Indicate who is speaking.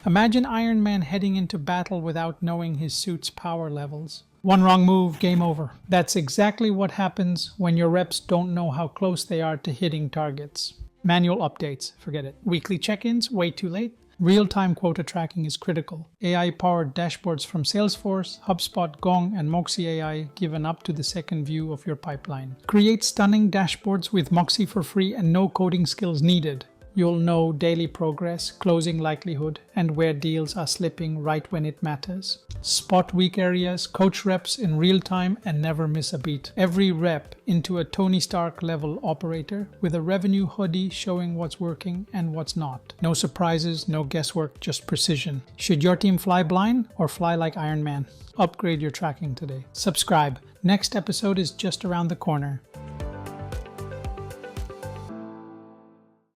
Speaker 1: Imagine Iron Man heading into battle without knowing his suit's power levels. One wrong move, game over. That's exactly what happens when your reps don't know how close they are to hitting targets. Manual updates, forget it. Weekly check-ins, way too late. Real-time quota tracking is critical. AI-powered dashboards from Salesforce, HubSpot, Gong, and moksy.ai give an up-to-the-second view of your pipeline. Create stunning dashboards with Moksy for free and no coding skills needed. You'll know daily progress, closing likelihood, and where deals are slipping right when it matters. Spot weak areas, coach reps in real time, and never miss a beat. Every rep into a Tony Stark level operator with a revenue hoodie showing what's working and what's not. No surprises, no guesswork, just precision. Should your team fly blind or fly like Iron Man? Upgrade your tracking today. Subscribe. Next episode is just around the corner.